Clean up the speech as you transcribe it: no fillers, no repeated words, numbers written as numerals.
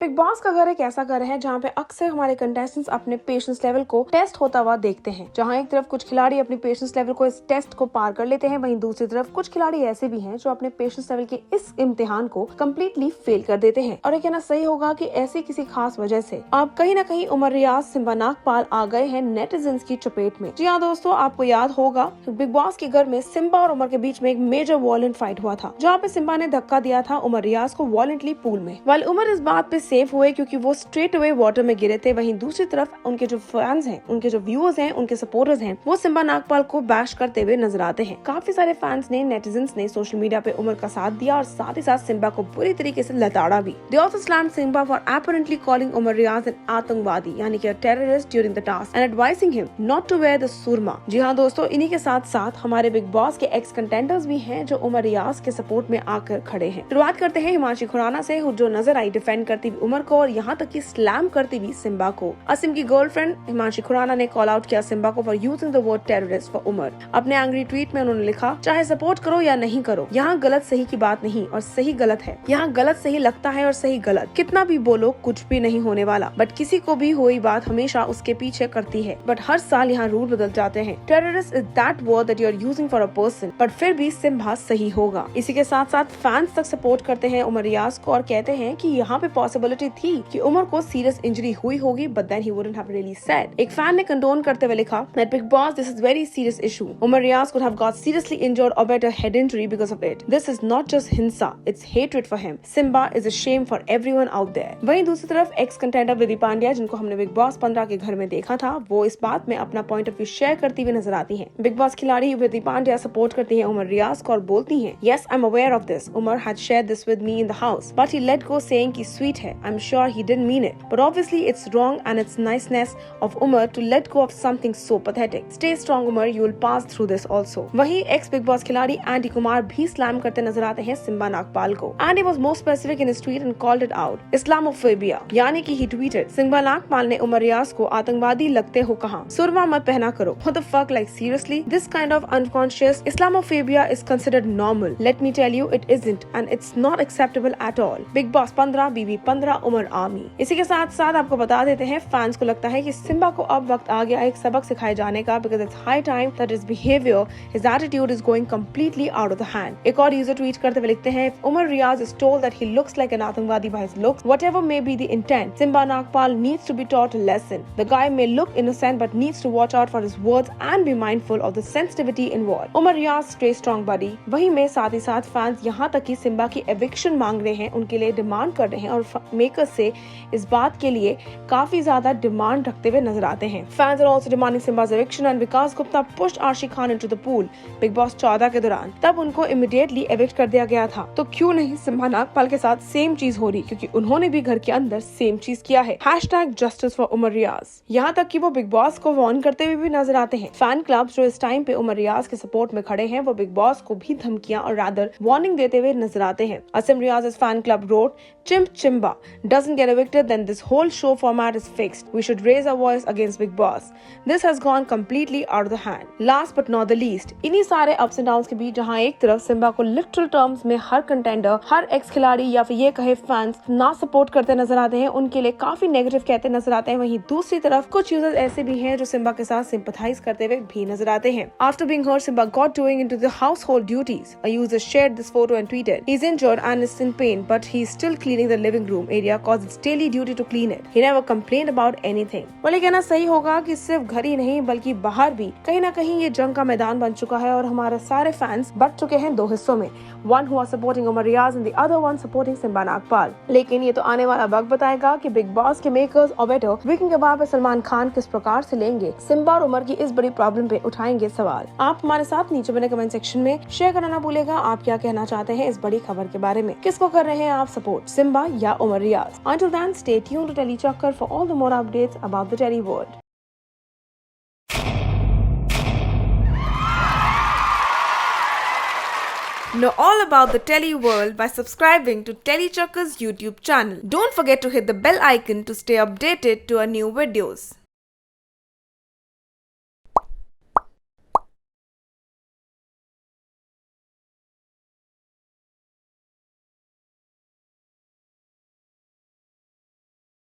Big boss का घर एक ऐसा घर है जहाँ पे अक्सर हमारे कंटेस्टेंट्स अपने पेशेंस लेवल को टेस्ट होता हुआ देखते हैं। जहाँ एक तरफ कुछ खिलाड़ी अपने पेशेंस लेवल को इस टेस्ट को पार कर लेते हैं, वहीं दूसरी तरफ कुछ खिलाड़ी ऐसे भी हैं जो अपने पेशेंस लेवल के इस इम्तिहान को कम्प्लीटली फेल कर देते हैं। और ये कहना सही होगा कि ऐसी किसी खास वजह से अब कहीं न कहीं उमर रियाज, सिम्बा नागपाल आ गए हैं नेटिजन्स की चपेट में। जी हाँ दोस्तों, आपको याद होगा बिग बॉस के घर में सिम्बा और उमर के बीच में एक मेजर वॉयलेंट फाइट हुआ था, जहाँ पे सिम्बा ने धक्का दिया था उमर रियाज को वॉयलेंटली पूल में। वाल उमर इस बात पे सेफ हुए क्योंकि वो स्ट्रेट अवे वाटर में गिरे थे। वहीं दूसरी तरफ उनके जो फैंस हैं, उनके जो व्यूअर्स हैं, उनके सपोर्टर्स हैं, वो सिम्बा नागपाल को बैश करते हुए नजर आते हैं। काफी सारे फैंस ने, नेटिजन्स ने सोशल मीडिया पे उमर का साथ दिया और साथ ही साथ सिम्बा को बुरी तरीके से लताड़ा भी। They also slammed Simba for apparently calling Umar Riaz an आतंकवादी यानी कि terrorist during the task and advising him not to wear the surma. जी हाँ दोस्तों, इन्हीं के साथ साथ हमारे बिग बॉस के एक्स कंटेंडर्स भी हैं जो उमर रियाज के सपोर्ट में आकर खड़े हैं। शुरुआत करते हैं हिमांशी खुराना से, जो नजर आई डिफेंड करती हुई उमर को और यहाँ तक कि स्लैम करती हुई सिम्बा को। असीम की गर्लफ्रेंड हिमांशी खुराना ने कॉल आउट किया सिम्बा को for using the word terrorist for Umar. अपने एंग्री ट्वीट में उन्होंने लिखा, चाहे सपोर्ट करो या नहीं करो, यहाँ गलत सही की बात नहीं और सही गलत है। यहाँ गलत सही लगता है और सही गलत। कितना भी बोलो कुछ भी नहीं होने वाला, बट किसी को भी हुई बात हमेशा उसके पीछे करती है। बट हर साल यहाँ रूल बदल जाते हैं। Terrorist is that word that you are using for a person, but फिर भी सिम्बा सही होगा। इसी के साथ साथ फैंस तक सपोर्ट करते हैं उमर रियाज को और कहते हैं कि यहाँ पे पॉसिबिलिटी थी कि उमर को सीरियस इंजरी हुई होगी, but then he wouldn't have really said. एक फैन ने कंडोन करते हुए लिखा, that Bigg Boss, this is very serious issue. Umar Riaz could have got seriously injured or better head injury because of it. This is not just hinsa, it's hatred for him. Simba is a shame for everyone out there. वहीं दूसरी तरफ x contender विधि पांड्या, जिनको हमने big boss 15 के घर में देखा था, वो इस बात में अपना पॉइंट ऑफ व्यू शेयर करती हुई नजर आती हैं। बिग बॉस खिलाड़ी विधि पांड्या सपोर्ट करती हैं उमर रियाज को और बोलती हैं, yes I am aware of this. Umar had shared this with me in the house, but he let go saying कि स्वीट है। I am sure he didn't mean it, but obviously it's wrong and it's niceness of Umar to let go of something so pathetic. Stay strong Umar, you will pass through this also. वहीं ex Bigg Boss खिलाड़ी Andy Kumar भी slam करते नजर आते हैं Simba Nagpal को। Andy was more specific in his tweet and called it out Islamophobia, यानी कि ही ट्वीटेड, सिम्बा नागपाल ने उमर रियाज को आतंकवादी लगते हो कहा, सुरमा मत पहना करो। What the fuck, like seriously? This kind of unconscious Islamophobia is considered normal. Let me tell you, it isn't, and it's not acceptable at all. Big Boss 15, BB 15, Umar army. इसी के साथ साथ आपको बता देते हैं, फैंस को लगता है कि सिम्बा को अब वक्त आ गया एक सबक सिखाए जाने का, because it's high time that his behavior, his attitude is going completely out of the hand। एक और यूजर ट्वीट करते हुए लिखते हैं, Umar Riaz is told that he looks like an आतंकवादी by his looks. Whatever may be the intent, Simba Nagpal needs to be taught a lesson. The guy may look innocent but needs to watch out for his words and be mindful of the sensitivity involved. Umar Riaz, stay strong buddy। वहीं में साथ ही साथ fans यहाँ तक कि Simba की eviction मांग रहे हैं, उनके लिए डिमांड कर रहे हैं और मेकर्स से इस बात के लिए काफी ज्यादा डिमांड रखते हुए नजर आते हैं। Fans are also demanding Simba's eviction and Vikas Gupta pushed Arshi Khan into the pool Bigg Boss 14 के दौरान। तब उनको इमीडिएटली एविक्ट कर दिया गया था। तो क्यों नहीं सिम्बा नागपाल के साथ सेम चीज हो रही, क्योंकि उन्होंने भी घर के अंदर सेम चीज किया है। #justice for उमर रियाज। यहाँ तक कि वो बिग बॉस को वार्न करते हुए भी नजर आते हैं। फैन क्लब्स जो इस टाइम पे उमर रियाज के सपोर्ट में खड़े हैं, वो बिग बॉस को भी धमकियां और रादर वार्निंग देते हुए नजर आते हैं। Asim Riaz fan club wrote, Chimba doesn't get evicted, then this whole show format is fixed. We should raise our voice against Big Boss. This has gone completely out of the hand. Last but not the least, इन्हीं सारे ups and downs के बीच जहाँ एक तरफ Simba को literal terms में हर contender, हर x खिलाड़ी या फिर ये कहे फैंस ना सपोर्ट करते नजर आते हैं, उनके लिए काफी नेगेटिव कहते नजर आते हैं। वहीं दूसरी तरफ कुछ यूजर्स ऐसे भी हैं जो सिम्बा के साथ सिंपथाइज करते हुए भी नजर आते हैं। After being heard Simba got doing into the household duties, a user shared this photo and tweeted, he's injured and is in pain, but he's still cleaning the living room area cause it's daily duty to clean it. He never complained about anything. बोले कहना सही होगा कि सिर्फ घर ही नहीं बल्कि बाहर भी कहीं ना कहीं ये जंग का मैदान बन चुका है और हमारे सारे फैंस बट चुके हैं दो हिस्सों में, one who are supporting Umar Riaz and the other one supporting Simba Nagpal। लेकिन ये तो आने वाला वक्त बताएगा कि बिग बॉस के मेकर्स और बेटर वीकेंड के बाद सलमान खान किस प्रकार से लेंगे, सिम्बा और उमर की इस बड़ी प्रॉब्लम पे उठाएंगे सवाल। आप हमारे साथ नीचे बने कमेंट सेक्शन में शेयर करना ना भूलेगा, आप क्या कहना चाहते हैं इस बड़ी खबर के बारे में, किसको कर रहे हैं आप सपोर्ट, सिम्बा या उमर रियाज। Until then, stay tuned to Telly Chakkar for all the more updates about the Telly world. Know all about the Telly world by subscribing to Telly Chakkar's YouTube channel. Don't forget to hit the bell icon to stay updated to our new videos.